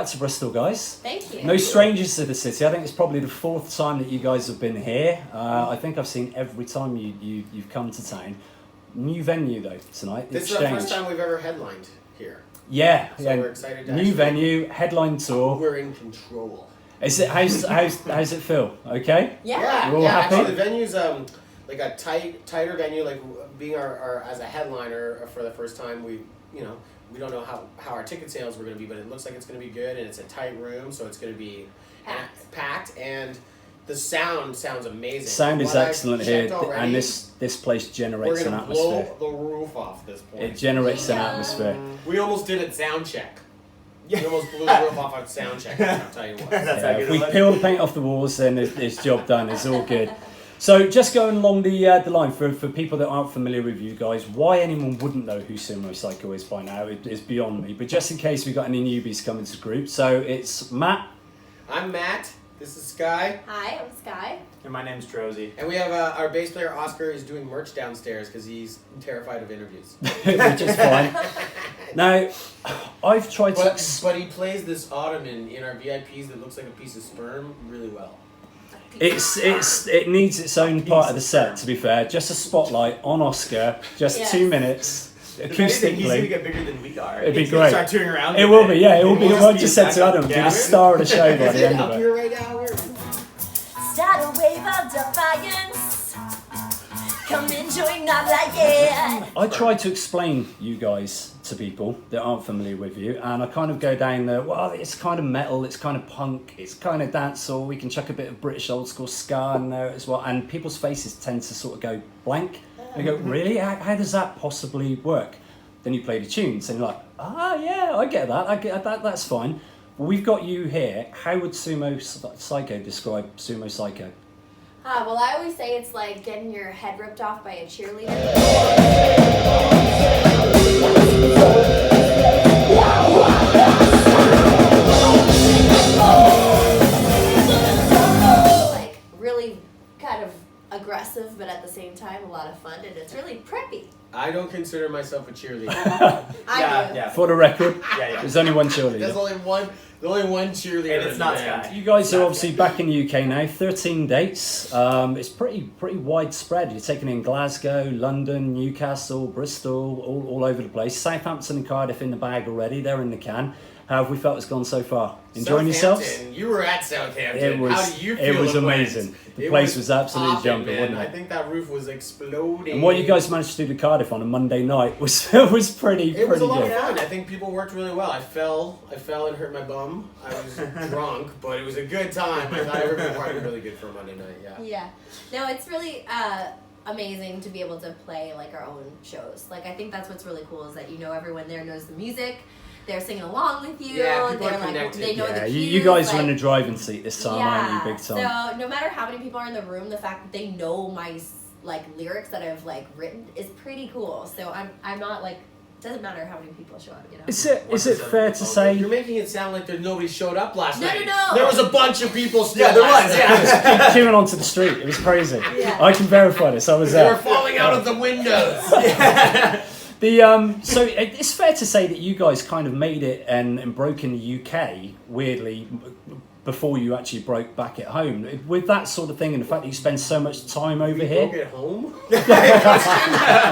back to Bristol, guys. Thank you. No strangers to the city. I think it's probably the 4th time that you guys have been here. I think I've seen every time you've come to town. New venue though tonight. This is the first time we've ever headlined here. Yeah, So yeah. we're excited to New venue, headline tour. We're in control. Is it how's it feel? Okay. Yeah. You're all happy? Actually, the venue's like a tighter venue. Like being our as a headliner for the first time, we don't know how our ticket sales were going to be, but it looks like it's going to be good, and it's a tight room, so it's going to be packed, and the sound sounds amazing. Sound is excellent here, already, and this place generates an atmosphere. We're going to blow the roof off this point. It generates an atmosphere. We almost did it sound check. We almost blew the roof off on sound check. I'll tell you what. That's how good if we peel the paint off the walls, then it's job done. It's all good. So just going along the line, for people that aren't familiar with you guys, why anyone wouldn't know who Sumo Cyco is by now is beyond me. But just in case we've got any newbies coming to the group, so it's Matt. I'm Matt. This is Sky. Hi, I'm Sky. And my name's Trozy. And we have our bass player Oscar is doing merch downstairs because he's terrified of interviews. Which is fine. Now, I've tried to... But he plays this ottoman in our VIPs that looks like a piece of sperm really well. It needs its own part of the set, to be fair. Just a spotlight on Oscar, just 2 minutes. Acoustically, he's gonna get bigger than we are. It'd be great. Start touring around. It will be, yeah. It will be. I just said to Adam, yeah. be the star of the show by the end of Up it. here right now. Start a wave of defiance. Come and join our riot. I try to explain you guys to people that aren't familiar with you, and I kind of go down the, well, it's kind of metal, it's kind of punk, it's kind of dancehall, we can chuck a bit of British old school ska in there as well, and people's faces tend to sort of go blank. They go, really? How does that possibly work? Then you play the tunes, and you're like, yeah, I get that, that's fine. Well, we've got you here. How would Sumo Cyco describe Sumo Cyco? Well, I always say it's like getting your head ripped off by a cheerleader. Like, really kind of aggressive, but at the same time, a lot of fun, and it's really preppy. I don't consider myself a cheerleader. I do. Yeah. For the record, Yeah. there's only one There's cheerleader. only one cheerleader. And it's not Sky. You guys are obviously back in the UK now, 13 dates. It's pretty widespread. You're taking in Glasgow, London, Newcastle, Bristol, all over the place. Southampton and Cardiff in the bag already. They're in the can. How have we felt it's gone so far? Enjoying yourselves? You were at Southampton. It was, How do you feel? it was it went? amazing. The It place was absolutely popping, jumping, man. wasn't it? I think that roof was exploding. And what you guys managed to do to Cardiff on a Monday night was pretty It was a lot good. of fun. I think people worked really well. I fell and hurt my bum. I was drunk, but it was a good time. I thought everybody partied really good for a Monday night. Yeah. Yeah. No, it's really amazing to be able to play like our own shows. Like, I think that's what's really cool is that everyone there knows the music. They're singing along with you. Yeah, people they're are like, connected. they know Yeah, the cues. you guys are like, in the driving seat this time, aren't you? Big time. So no matter how many people are in the room, the fact that they know my like lyrics that I've like written is pretty cool. So I'm not like, doesn't matter how many people show up, Is it fair to say? You're making it sound like nobody showed up last night. No. There was a bunch of people still. Yeah, there last was. night. Yeah. Queuing onto the street. It was crazy. Yeah. I can verify this. I was They were there. falling out of the windows. So it's fair to say that you guys kind of made it and broke in the UK weirdly before you actually broke back at home. With that sort of thing and the fact that you spend so much time over here Broke at home.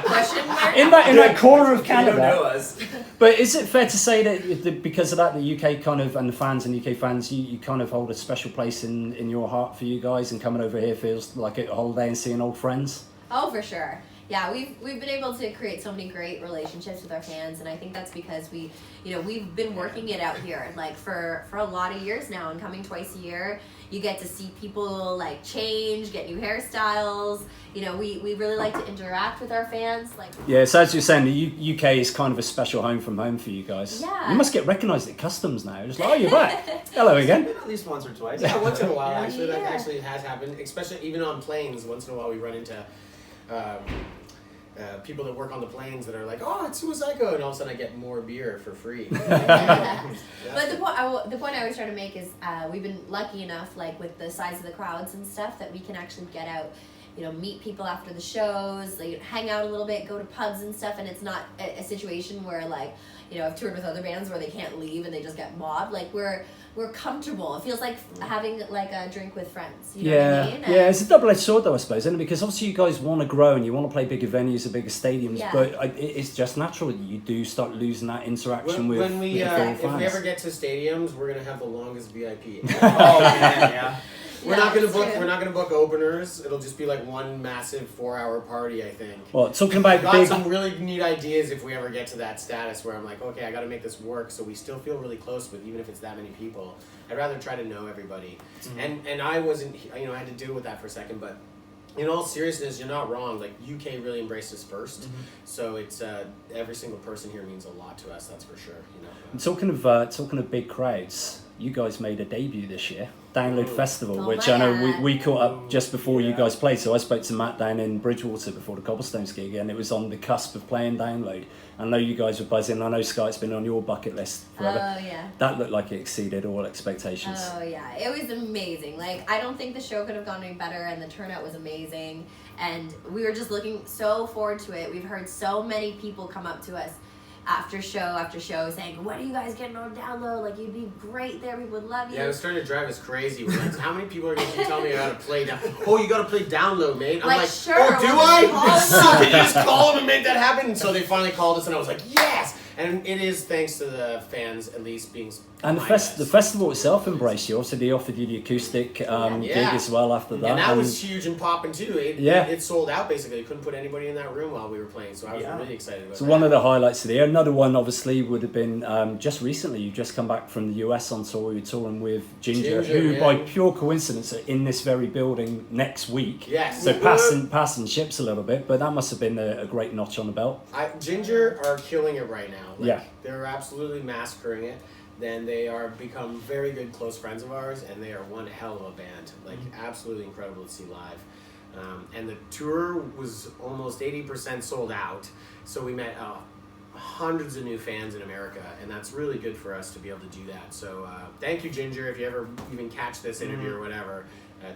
Question mark? in that corner of You don't know Canada. us. But is it fair to say that because of that, the UK kind of and the fans and UK fans, you kind of hold a special place in your heart for you guys, and coming over here feels like a holiday and seeing old friends? Oh, for sure. Yeah, we've been able to create so many great relationships with our fans, and I think that's because we've been working it out here like for a lot of years now, and coming twice a year, you get to see people like change, get new hairstyles. We really like to interact with our fans. Like, Yeah, so as you're saying, the UK is kind of a special home from home for you guys. Yeah. You must get recognised at customs now. It's like, oh, you're back. Hello again. Been at least once or twice. Yeah, once in a while, actually, that Yeah. actually has happened. Especially even on planes, once in a while we run into people that work on the planes that are like, "Oh, it's Sumo Cyco," and all of a sudden I get more beer for free. But the point I always try to make is we've been lucky enough, like with the size of the crowds and stuff, that we can actually get out, meet people after the shows, like hang out a little bit, go to pubs and stuff, and it's not a situation where like, I've toured with other bands where they can't leave and they just get mobbed. Like we're comfortable. It feels like having like a drink with friends. You know what I mean? Yeah, it's a double-edged sword though, I suppose, isn't it? Because obviously you guys want to grow and you want to play bigger venues and bigger stadiums, but it's just natural that you do start losing that interaction with when we fans. if we ever get to stadiums, we're gonna have the longest VIP. Oh man, yeah. We're not gonna book openers. It'll just be like one massive 4-hour party, I think. Well, talking about I've got big, some really neat ideas if we ever get to that status where I'm like, okay, I got to make this work, so we still feel really close with, even if it's that many people. I'd rather try to know everybody. And I wasn't, I had to deal with that for a second, but in all seriousness, you're not wrong. Like UK really embraced us first, so it's every single person here means a lot to us. That's for sure. talking of big crowds, you guys made a debut this year, Download Festival, Oh, which I know man. we caught up just before you Yeah. guys played. So I spoke to Matt down in Bridgewater before the Cobblestones gig, and it was on the cusp of playing Download. I know you guys were buzzing. I know Sky, it's been on your bucket list forever. Oh yeah. That looked like it exceeded all expectations. Oh yeah, it was amazing. Like I don't think the show could have gone any better, and the turnout was amazing. And we were just looking so forward to it. We've heard so many people come up to us after show saying, "When are you guys getting on Download? Like you'd be great there. We would love you." Yeah, it was starting to drive us crazy. We're like, how many people are going to tell me how to play down? Oh, you got to play Download, mate. I'm like, sure, oh, do we'll I? just call So them can you just call them and make that happen? And so they finally called us, and I was like, yes. And it is thanks to the fans at least being. And the festival itself embraced you. Also, they offered you the acoustic gig as well after that. And that was huge and popping too. It sold out basically. Couldn't put anybody in that room while we were playing, so I was really excited about So that. one of the highlights of the year. Another one obviously would have been just recently. You just come back from the US on tour. You were touring with Ginger, who by pure coincidence are in this very building next week. Yes. So passing ships a little bit, but that must have been a great notch on the belt. Ginger are killing it right now. Yeah. They're absolutely massacring it. Then they are become very good close friends of ours, and they are one hell of a band. Like absolutely incredible to see live. And the tour was almost 80% sold out. So we met hundreds of new fans in America, and that's really good for us to be able to do that. So thank you, Ginger. If you ever even catch this interview or whatever,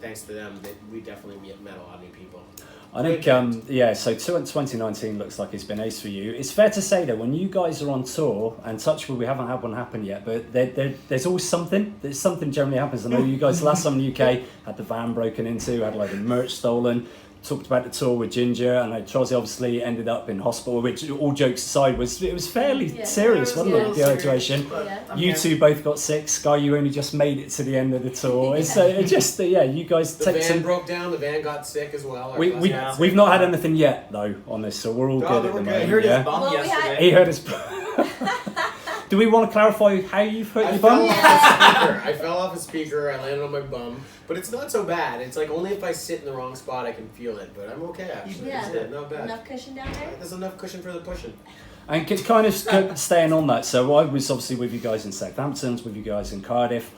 thanks to them, we definitely met a lot of new people. I think, so 2019 looks like it's been ace for you. It's fair to say that when you guys are on tour, and touch wood, we haven't had one happen yet, but there's always something. There's something generally happens. I know you guys last time in the UK had the van broken into, had like the merch stolen. Talked about the tour with Ginger. I know Trozzy obviously ended up in hospital, which all jokes aside it was fairly serious, wasn't it? The situation. You two both got sick. Sky, you only just made it to the end of the tour. It's just you guys the take van broke down. The van got sick as well. We've not had anything yet though on this, so we're all good at the moment. I heard his bum Well, yesterday. He hurt his. Do we want to clarify how you've hurt your bum? I fell off a speaker. I landed on my bum, but it's not so bad. It's like only if I sit in the wrong spot I can feel it, but I'm okay actually. Yeah. It's not bad. Enough cushion down there. There's enough cushion for the pushing. And kind of staying on that, so I was obviously with you guys in Southampton, with you guys in Cardiff.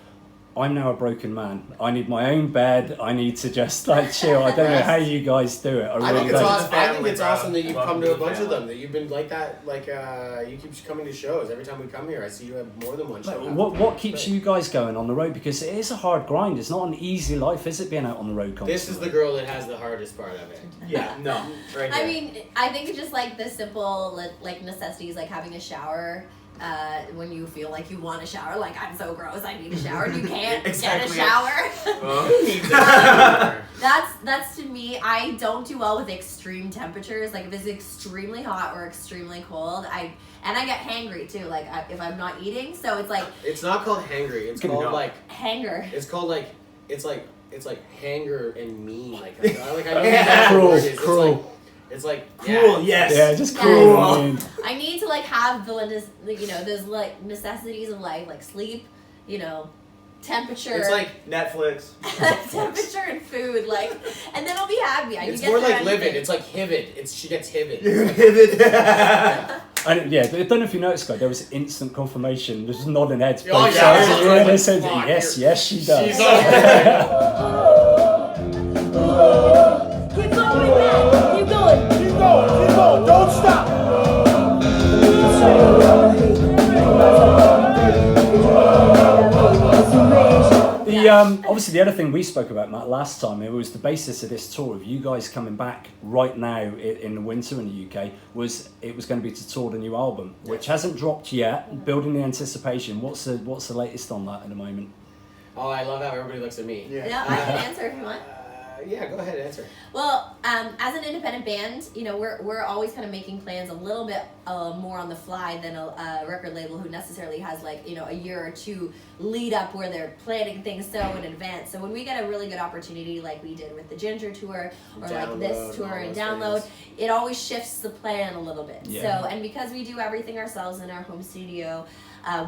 I'm now a broken man. I need my own bed. I need to just chill. I don't know how you guys do it. I think it's awesome that you've come to a bunch family. of them. That you've been like that. Like you keep coming to shows. Every time we come here, I see you have more than one show. What keeps you guys going on the road? Because it is a hard grind. It's not an easy life, is it, being out on the road constantly? This is the girl that has the hardest part of it. Yeah, no, right I here. mean, I think it's just like the simple like necessities, like having a shower. When you feel like you want a shower, like I'm so gross, I need a shower, and you can't get a shower. That's to me. I don't do well with extreme temperatures. Like if it's extremely hot or extremely cold, I get hangry too. Like if I'm not eating, so it's like It's not called hangry. It's called like hanger. It's called like it's like hanger and mean. I mean that word. Cruel. It's like Cruel, yes. Yeah, just cruel. I mean. I need to like have those like necessities of life, like sleep, temperature. It's like Netflix. temperature and food, like, and then I'll be happy. it's more like livid. It's like hivid. She gets hivid. I don't know if you noticed, guys, there was instant confirmation. There's nodding heads. Oh, both yeah. sides. Yeah. They said, Come on, yes, she does. She's Keep going, man. Keep going. Keep going. Keep going. Don't stop. Obviously the other thing we spoke about, Matt, last time, it was the basis of this tour of you guys coming back right now in the winter in the UK, was it was going to be to tour the new album, which hasn't dropped yet. Building the anticipation. What's the latest on that at the moment? Oh, I love how everybody looks at me. Yeah, I can answer if you want. Yeah, go ahead and answer. Well, as an independent band, we're always kind of making plans a little bit more on the fly than a record label who necessarily has a year or two lead up where they're planning things so in advance. So when we get a really good opportunity like we did with the Ginger tour or like this tour and Download, it always shifts the plan a little bit. Yeah. So, and because we do everything ourselves in our home studio,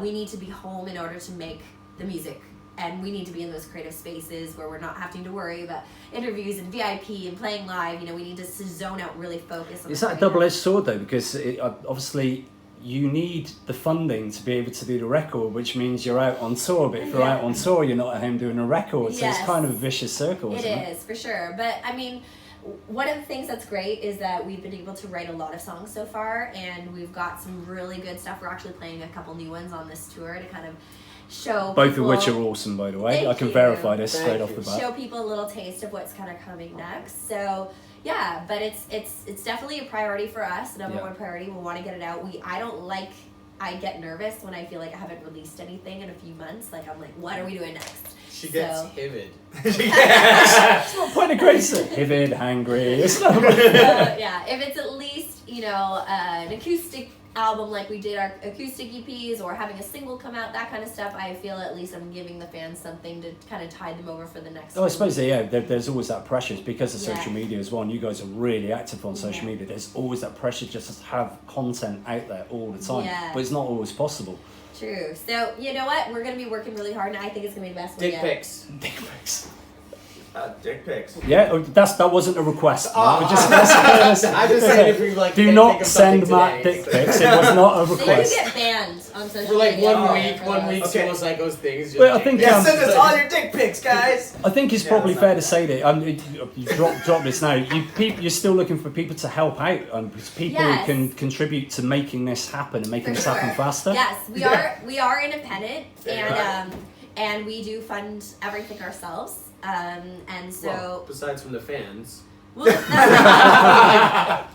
we need to be home in order to make the music. And we need to be in those creative spaces where we're not having to worry about interviews and VIP and playing live. We need to zone out, really focus on Is that a double-edged sword though? Because obviously you need the funding to be able to do the record, which means you're out on tour. But if you're out on tour, you're not at home doing a record. So it's kind of a vicious circle, isn't it? It is, for sure. But I mean, one of the things that's great is that we've been able to write a lot of songs so far, and we've got some really good stuff. We're actually playing a couple new ones on this tour to kind of show both people, of which are awesome, by the way. Thank I can you. verify this Thank straight you. off the bat. Show people a little taste of what's kind of coming next. So yeah, but it's definitely a priority for us. Number one priority. We want to get it out. I get nervous when I feel like I haven't released anything in a few months. Like I'm like, what are we doing next? She gets vivid. It's not point of grace. Vivid, hangry. It's not. Yeah, if it's at least an acoustic album like we did our acoustic EPs, or having a single come out, that kind of stuff, I feel at least I'm giving the fans something to kind of tide them over for the next I suppose there's always that pressure. It's because of social Yeah. media as well, and you guys are really active on social media. There's always that pressure just to have content out there all the time, but it's not always possible. True. So you know what? We're going to be working really hard, and I think it's going to be the best one Dick yet. pics. Dick pics. Dick pics. Yeah, that wasn't a request. Oh, Matt. Let's I'm just saying if you do can not think of something send Matt today. dick pics. It was not a So you request. get banned on social For like media. one week, Okay. Sumo Cyco's things. Just Well, I think Yeah, send us all your dick pics, guys. I think it's Yeah, probably that's fair not to say that you drop this now. You're still looking for people to help out, because people Yes. who can contribute to making this happen and making For this happen sure. faster. Yes, we are independent, and we do fund everything ourselves. And so Well, besides from the fans. well, that's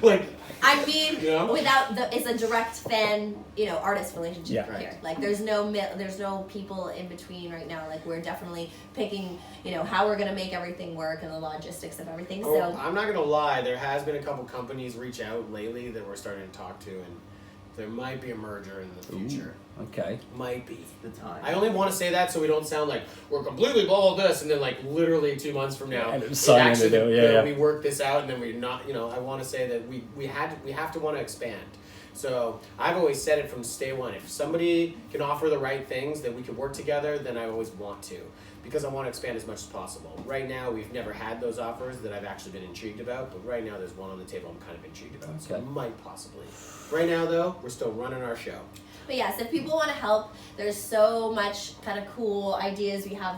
Like, I mean, You know? it's a direct fan, artist relationship Yeah. here. Right. Like, there's no people in between right now. Like, we're definitely picking, how we're gonna make everything work and the logistics of everything. oh, So I'm not gonna lie, there has been a couple companies reach out lately that we're starting to talk to, and there might be a merger in the future. Okay. Might be. The time. I only want to say that so we don't sound like we're completely blah this, and then like literally 2 months from now, And sign the deal, yeah. we work this out, and then we're not. I want to say that we have to want to expand. So I've always said it from day one. If somebody can offer the right things that we can work together, then I always want to, because I want to expand as much as possible. Right now, we've never had those offers that I've actually been intrigued about, but right now there's one on the table I'm kind of intrigued about. So Okay. might possibly. Right now, though, we're still running our show. But yes, if people want to help, there's so much kind of cool ideas we have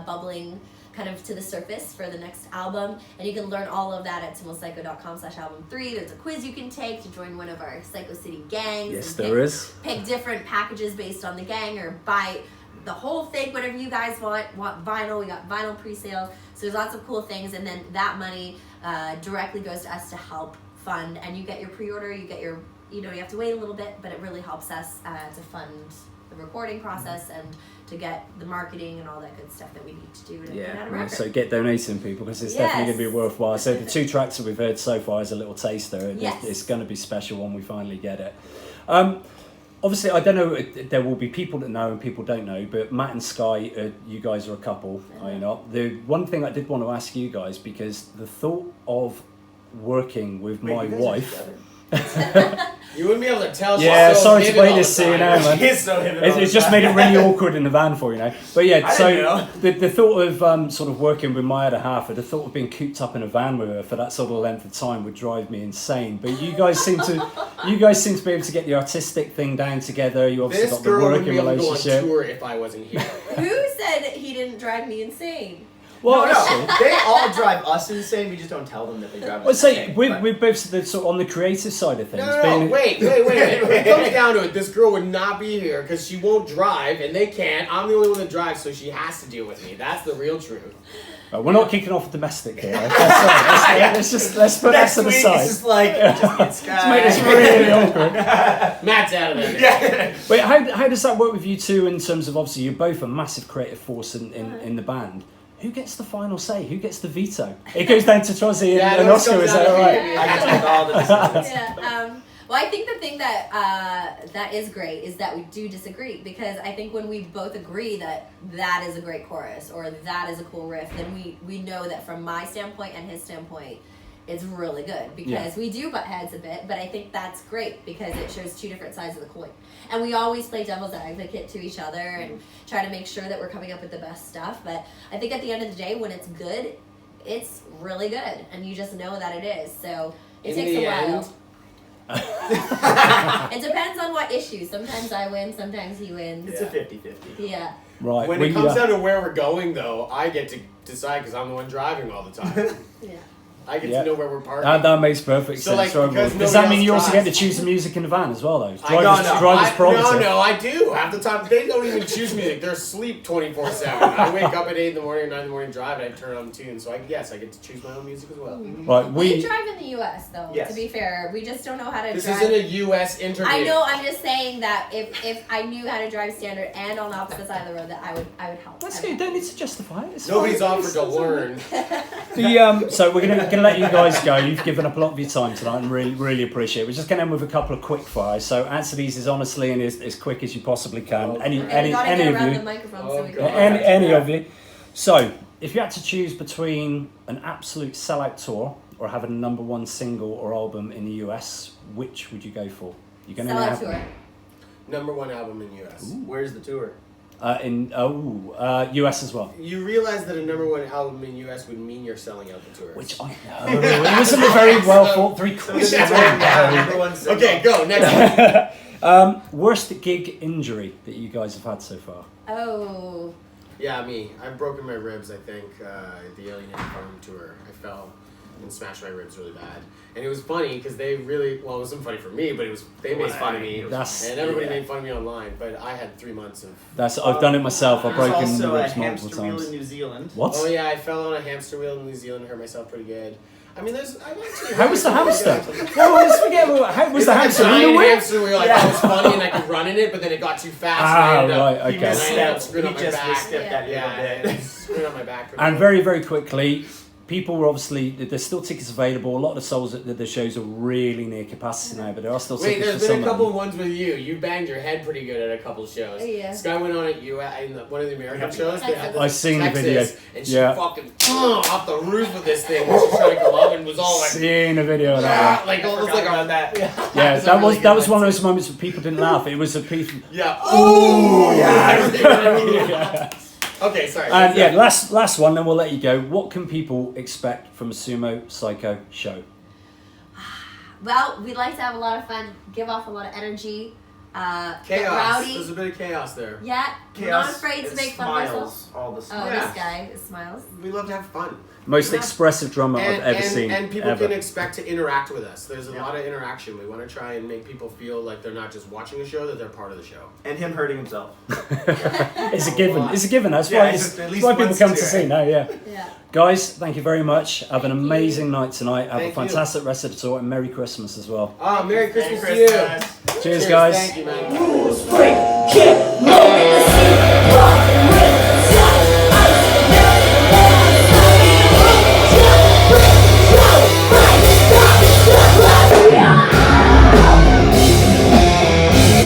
bubbling kind of to the surface for the next album, and you can learn all of that at sumocyco.com/album3. There's a quiz you can take to join one of our Psycho City gangs. Yes, and there is. Pick different packages based on the gang, or buy the whole thing, whatever you guys want vinyl. We got vinyl pre-sale, so there's lots of cool things, and then that money directly goes to us to help fund, and you get your pre-order, you get your, you have to wait a little bit, but it really helps us to fund the recording process and to get the marketing and all that good stuff that we need to do to put out a record. So get donating, people, because it's definitely going to be worthwhile. So the 2 tracks that we've heard so far is a little taster. It's going to be special when we finally get it. Obviously, I don't know, there will be people that know and people don't know, but Matt and Sky, you guys are a couple, are you not? The one thing I did want to ask you guys, because the thought of working with my wife... You wouldn't be able to tell. Yeah, she's so sorry to vivid play all this the to you time. now, man. It's so hip and It's just made it really awkward in the van for you, But yeah, I so didn't know. the thought of sort of working with my other half, or the thought of being cooped up in a van with her for that sort of length of time would drive me insane. But you guys seem to be able to get the artistic thing down together. You obviously This got the girl would working be able to go on relationship. tour if I wasn't here. Who said he didn't drive me insane? Well, No, they all drive us insane. We just don't tell them that they drive us well, say insane. we're both sort of on the creative side of things. No, being- wait. When it comes down to it, this girl would not be here because she won't drive, and they can't. I'm the only one that drives, so she has to deal with me. That's the real truth. We're not kicking off domestic here. Let's put that Next to the week, side. it's just like, Let's make this really awkward. Matt's out of there. Wait, how does that work with you two in terms of, obviously, you're both a massive creative force in the band. Who gets the final say? Who gets the veto? It goes down to Trozzy and Oscar, is that right? I can take all the decisions. Yeah. Well, I think the thing that is great is that we do disagree, because I think when we both agree that is a great chorus or that is a cool riff, then we know that from my standpoint and his standpoint, it's really good, because we do butt heads a bit, but I think that's great because it shows two different sides of the coin. And we always play devil's advocate to each other and try to make sure that we're coming up with the best stuff. But I think at the end of the day, when it's good, it's really good, and you just know that it is. So it In takes the a while. end, It depends on what issue. Sometimes I win, sometimes he wins. It's a 50-50. Yeah. Right. when it comes down to where we're going, though, I get to decide because I'm the one driving all the time. Yeah. I get to know where we're parking. That makes perfect So, sense. like, because Does that nobody mean you else also get to drives. choose the music in the van as well, though? I Driver's prerogative. No, I do. Half the time, they don't even choose music. They're asleep 24/7. I wake up at 8 in the morning or 9 in the morning, drive, and I turn on tune. So I get to choose my own music as well. Right, We drive in the U.S. though. Yes. To be fair, we just don't know how to This drive. isn't a U.S. interview. I know. I'm just saying that if I knew how to drive standard and on the opposite side of the road, that I would help. That's good. You don't need to justify it. It's Nobody's fine. offered to learn. So we're gonna let you guys go. You've given up a lot of your time tonight, and really appreciate it. We're just gonna end with a couple of quick fires. So answer these as honestly and as quick as you possibly can. Any And you gotta any get of around you. the microphone Oh, so we God. can. Any of you. So, if you had to choose between an absolute sellout tour or having a number one single or album in the US, which would you go for? You're gonna Sellout have tour. Number one album in U.S. Where's the tour? US as well. You realize that a number one album in U.S. would mean you're selling out the tours. Which I know. It wasn't a very well thought three questions. Number one single. Okay, go next one. Worst gig injury that you guys have had so far? Oh. Yeah, me. I've broken my ribs, I think, at the Alien Farm tour. I fell and smashed my ribs really bad. And it was funny because they really, well, it wasn't funny for me, but they made fun of me. That's- And everybody yeah. made fun of me online, but I had 3 months of... I've done it myself. I've There's broken the also a ribs multiple hamster wheel times. in New Zealand. What? Oh yeah, I fell on a hamster wheel in New Zealand and hurt myself pretty good. I mean, I've actually... How was the hurt hamster? pretty good. Well, let's forget about how was the It's like hamster? a In giant the whip? hamster wheel. I thought it was funny and I could run in it, but then it got too fast. and I ended up- Right, He okay. misstepped. Screwed He up my just back. misstepped that Yeah, little and bit. it screwed up my back. pretty And good. very, very quickly, people were obviously, there's still tickets available. A lot of the souls at the shows are really near capacity now, but there are still Wait, tickets there's for been some a couple of of them. ones with you. You banged your head pretty good at a couple of shows. Yeah. Sky went on at you in one of the American shows. They had this I've seen the Texas, video. And she Yeah. fucking off the roof of this thing when she's trying to come up and was all like, Seeing a video of that. like almost like Forgot a, about that. Yeah, was a that really was good that was one. one of those moments where people didn't laugh. It was a piece. yeah. Oh yeah. Okay, sorry. And yeah, last one, then we'll let you go. What can people expect from a Sumo Cyco show? Well, we'd like to have a lot of fun, give off a lot of energy, get Chaos. rowdy. There's a bit of chaos there. Yeah, we're not afraid to make fun of ourselves. Smiles. All the Oh, smiles. Yeah. this guy is smiles. We love to have fun. Most Yeah. expressive drummer I've ever seen. And people ever. can expect to interact with us. There's a Yeah. lot of interaction. We want to try and make people feel like they're not just watching a show, that they're part of the show. And him hurting himself. It's a given. It's a given. That's Yeah, why, just it's, at that's least why people once come to to do see it. now. Yeah, Yeah. guys, thank you very much. Have an Thank you. amazing night tonight. Have Thank a fantastic rest of the tour and Merry Christmas as well. Ah, Merry Christmas Merry to you. Christmas. Cheers, guys. Thank you, man. Rules break, get